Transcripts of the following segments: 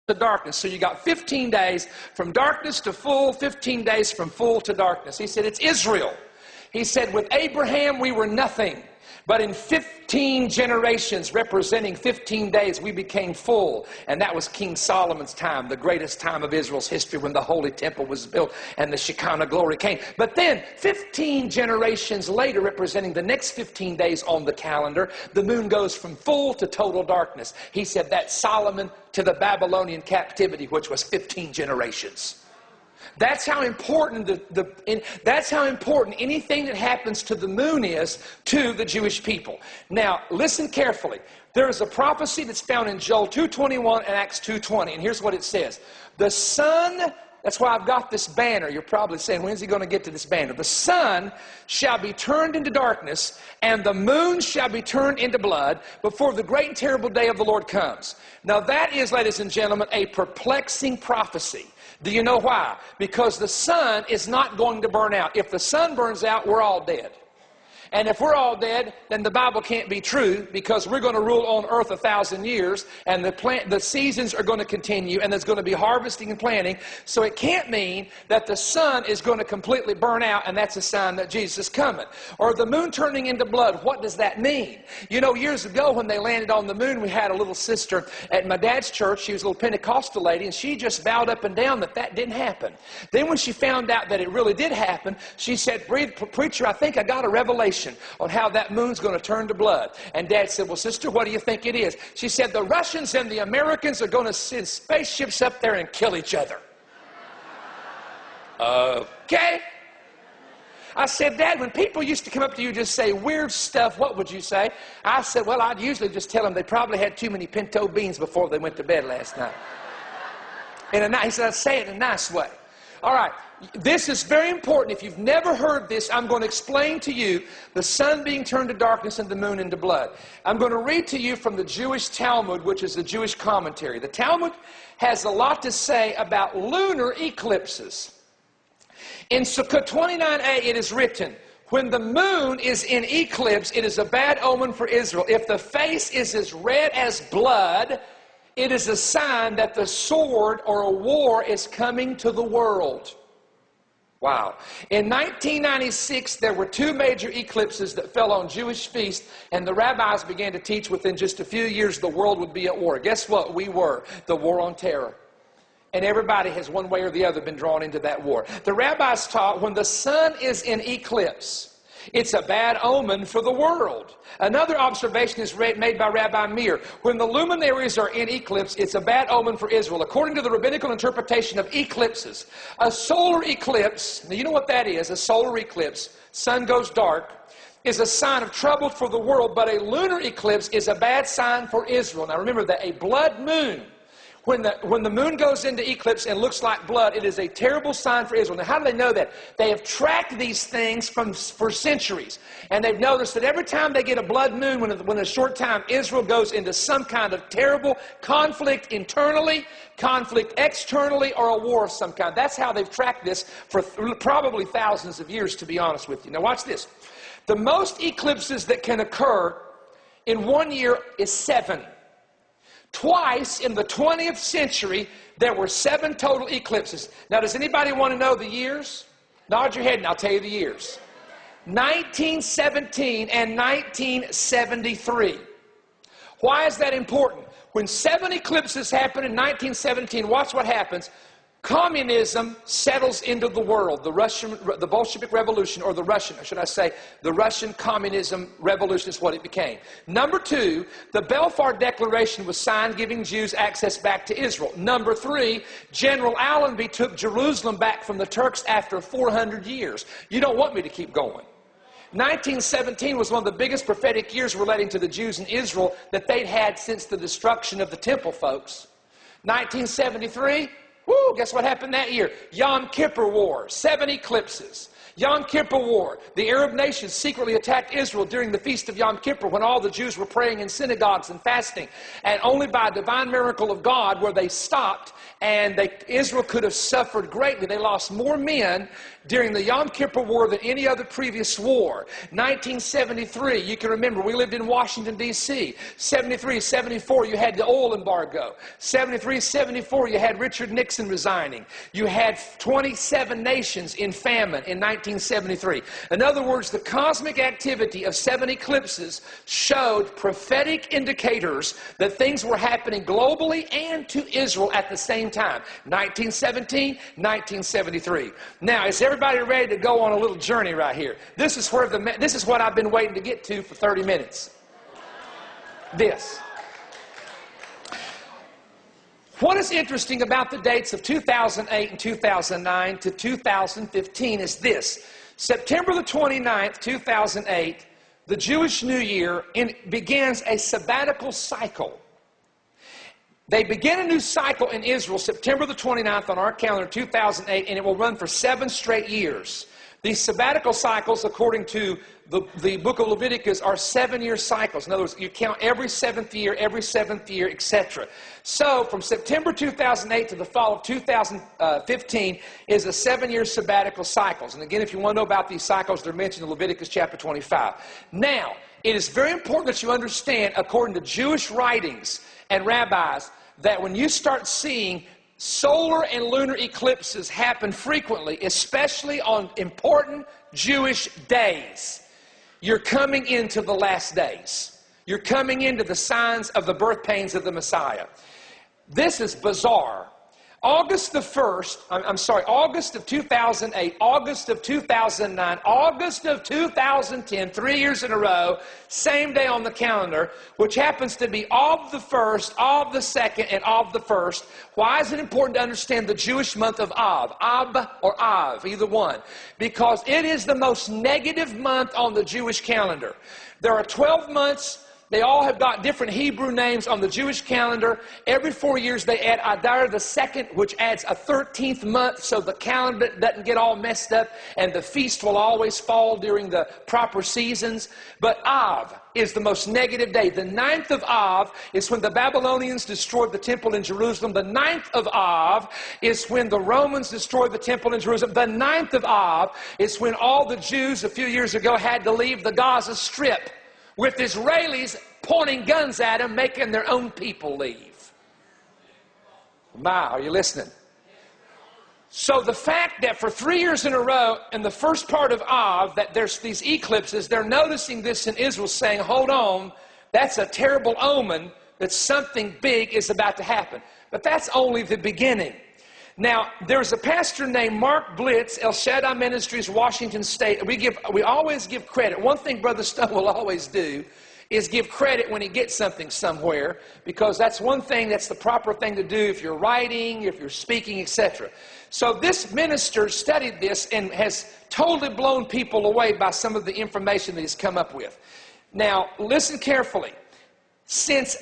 to darkness. So you got 15 days from darkness to full, 15 days from full to darkness. He said, it's Israel. He said, with Abraham, we were nothing. But in 15 generations, representing 15 days, we became full. And that was King Solomon's time, the greatest time of Israel's history, when the Holy Temple was built and the Shekinah glory came. But then, 15 generations later, representing the next 15 days on the calendar, the moon goes from full to total darkness. He said that's Solomon to the Babylonian captivity, which was 15 generations. That's how important that's how important anything that happens to the moon is to the Jewish people. Now, listen carefully. There is a prophecy that's found in Joel 2:21 and Acts 2:20, and here's what it says. The sun, that's why I've got this banner. You're probably saying, when's he going to get to this banner? The sun shall be turned into darkness, and the moon shall be turned into blood before the great and terrible day of the Lord comes. Now that is, ladies and gentlemen, a perplexing prophecy. Do you know why? Because the sun is not going to burn out. If the sun burns out, we're all dead. And if we're all dead, then the Bible can't be true, because we're going to rule on earth 1,000 years, and the seasons are going to continue, and there's going to be harvesting and planting. So it can't mean that the sun is going to completely burn out, and that's a sign that Jesus is coming. Or the moon turning into blood, what does that mean? You know, years ago when they landed on the moon, we had a little sister at my dad's church. She was a little Pentecostal lady, and she just vowed up and down that that didn't happen. Then when she found out that it really did happen, she said, "Preacher, I think I got a revelation on how that moon's going to turn to blood." And Dad said, "Well, sister, what do you think it is?" She said, "The Russians and the Americans are going to send spaceships up there and kill each other." Okay. I said, "Dad, when people used to come up to you and just say weird stuff, what would you say?" I said, "Well, I'd usually just tell them they probably had too many pinto beans before they went to bed last night." He said, "I'd say it in a nice way." All right. This is very important. If you've never heard this, I'm going to explain to you the sun being turned to darkness and the moon into blood. I'm going to read to you from the Jewish Talmud, which is the Jewish commentary. The Talmud has a lot to say about lunar eclipses. In Sukkot 29a, it is written, "When the moon is in eclipse, it is a bad omen for Israel. If the face is as red as blood, it is a sign that the sword or a war is coming to the world." Wow. In 1996, there were two major eclipses that fell on Jewish feasts, and the rabbis began to teach within just a few years the world would be at war. Guess what? We were. The war on terror. And everybody has one way or the other been drawn into that war. The rabbis taught when the sun is in eclipse, it's a bad omen for the world. Another observation is made by Rabbi Meir. When the luminaries are in eclipse, it's a bad omen for Israel. According to the rabbinical interpretation of eclipses, a solar eclipse, now you know what that is, a solar eclipse, sun goes dark, is a sign of trouble for the world, but a lunar eclipse is a bad sign for Israel. Now remember that a blood moon, when the moon goes into eclipse and looks like blood, it is a terrible sign for Israel. Now, how do they know that? They have tracked these things for centuries. And they've noticed that every time they get a blood moon, when in a short time Israel goes into some kind of terrible conflict internally, conflict externally, or a war of some kind. That's how they've tracked this for probably thousands of years, to be honest with you. Now, watch this. The most eclipses that can occur in 1 year is 7. Twice in the 20th century, there were 7 total eclipses. Now, does anybody want to know the years? Nod your head and I'll tell you the years. 1917 and 1973. Why is that important? When 7 eclipses happened in 1917, watch what happens. Communism settles into the world. The Bolshevik Revolution, or the Russian Communism Revolution is what it became. Number 2, the Balfour Declaration was signed giving Jews access back to Israel. Number 3, General Allenby took Jerusalem back from the Turks after 400 years. You don't want me to keep going. 1917 was one of the biggest prophetic years relating to the Jews in Israel that they'd had since the destruction of the temple, folks. 1973, woo, guess what happened that year? Yom Kippur War, 7 eclipses. Yom Kippur War. The Arab nations secretly attacked Israel during the Feast of Yom Kippur when all the Jews were praying in synagogues and fasting. And only by a divine miracle of God were they stopped, and Israel could have suffered greatly. They lost more men during the Yom Kippur War than any other previous war. 1973, you can remember, we lived in Washington, D.C. 73, 74, you had the oil embargo. 73, 74, you had Richard Nixon resigning. You had 27 nations in famine in 1973. In other words, the cosmic activity of 7 eclipses showed prophetic indicators that things were happening globally and to Israel at the same time. 1917, 1973. Now, is everybody ready to go on a little journey right here? This is what I've been waiting to get to for 30 minutes. This. What is interesting about the dates of 2008 and 2009 to 2015 is this. September the 29th, 2008, the Jewish New Year begins a sabbatical cycle. They begin a new cycle in Israel September the 29th on our calendar, 2008, and it will run for 7 straight years. These sabbatical cycles, according to the book of Leviticus, are 7-year cycles. In other words, you count every 7th year, etc. So, from September 2008 to the fall of 2015 is a 7-year sabbatical cycles. And again, if you want to know about these cycles, they're mentioned in Leviticus chapter 25. Now, it is very important that you understand, according to Jewish writings and rabbis, that when you start seeing solar and lunar eclipses happen frequently, especially on important Jewish days, you're coming into the last days. You're coming into the signs of the birth pains of the Messiah. This is bizarre. August of 2008, August of 2009, August of 2010, 3 years in a row, same day on the calendar, which happens to be of the 1st, of the 2nd, and of the 1st. Why is it important to understand the Jewish month of Av? Ab or Av, either one. Because it is the most negative month on the Jewish calendar. There are 12 months. They all have got different Hebrew names on the Jewish calendar. Every 4 years they add Adar the 2nd, which adds a 13th month so the calendar doesn't get all messed up and the feast will always fall during the proper seasons. But Av is the most negative day. The 9th of Av is when the Babylonians destroyed the temple in Jerusalem. The 9th of Av is when the Romans destroyed the temple in Jerusalem. The 9th of Av is when all the Jews a few years ago had to leave the Gaza Strip, with Israelis pointing guns at them, making their own people leave. My, are you listening? So the fact that for 3 years in a row, in the first part of Av, that there's these eclipses, they're noticing this in Israel, saying, hold on, that's a terrible omen that something big is about to happen. But that's only the beginning. Now, there's a pastor named Mark Blitz, El Shaddai Ministries, Washington State. We always give credit. One thing Brother Stone will always do is give credit when he gets something somewhere, because that's one thing, that's the proper thing to do if you're writing, if you're speaking, etc. So this minister studied this and has totally blown people away by some of the information that he's come up with. Now, listen carefully. Since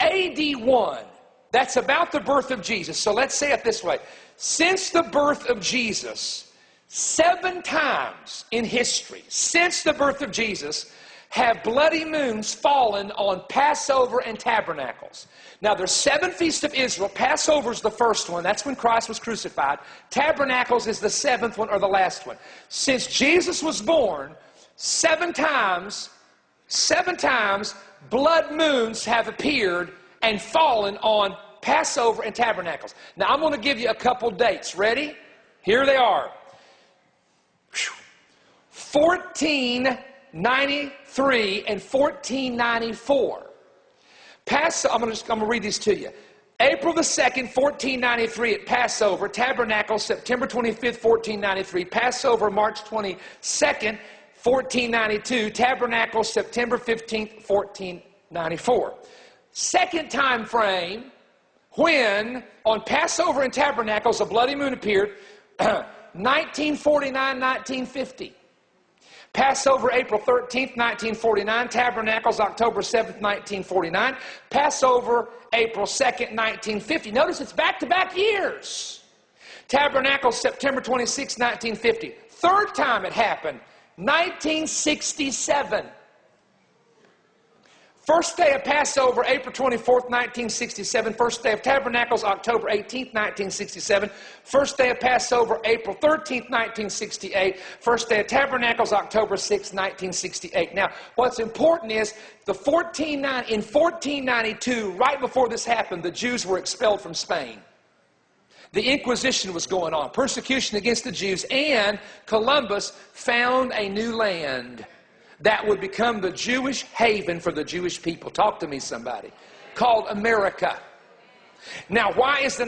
AD 1, that's about the birth of Jesus. So let's say it this way. Since the birth of Jesus, 7 times in history, since the birth of Jesus, have bloody moons fallen on Passover and Tabernacles. Now, there's 7 feasts of Israel. Passover is the first one. That's when Christ was crucified. Tabernacles is the 7th one, or the last one. Since Jesus was born, 7 times, blood moons have appeared and fallen on Passover and Tabernacles. Now, I'm going to give you a couple dates. Ready? Here they are. 1493 and 1494. I'm going to read these to you. April the 2nd, 1493 at Passover. Tabernacle, September 25th, 1493. Passover, March 22nd, 1492. Tabernacle, September 15th, 1494. Second time frame, when on Passover and Tabernacles a bloody moon appeared, 1949, 1950. Passover, April 13th, 1949. Tabernacles, October 7th, 1949. Passover, April 2nd, 1950. Notice it's back-to-back years. Tabernacles, September 26, 1950. Third time it happened, 1967. First day of Passover, April 24th, 1967. First day of Tabernacles, October 18th, 1967. First day of Passover, April 13th, 1968. First day of Tabernacles, October 6th, 1968. Now, what's important is in 1492, right before this happened, the Jews were expelled from Spain. The Inquisition was going on, persecution against the Jews, and Columbus found a new land that would become the Jewish haven for the Jewish people. Talk to me, somebody. Called America. Now, why is the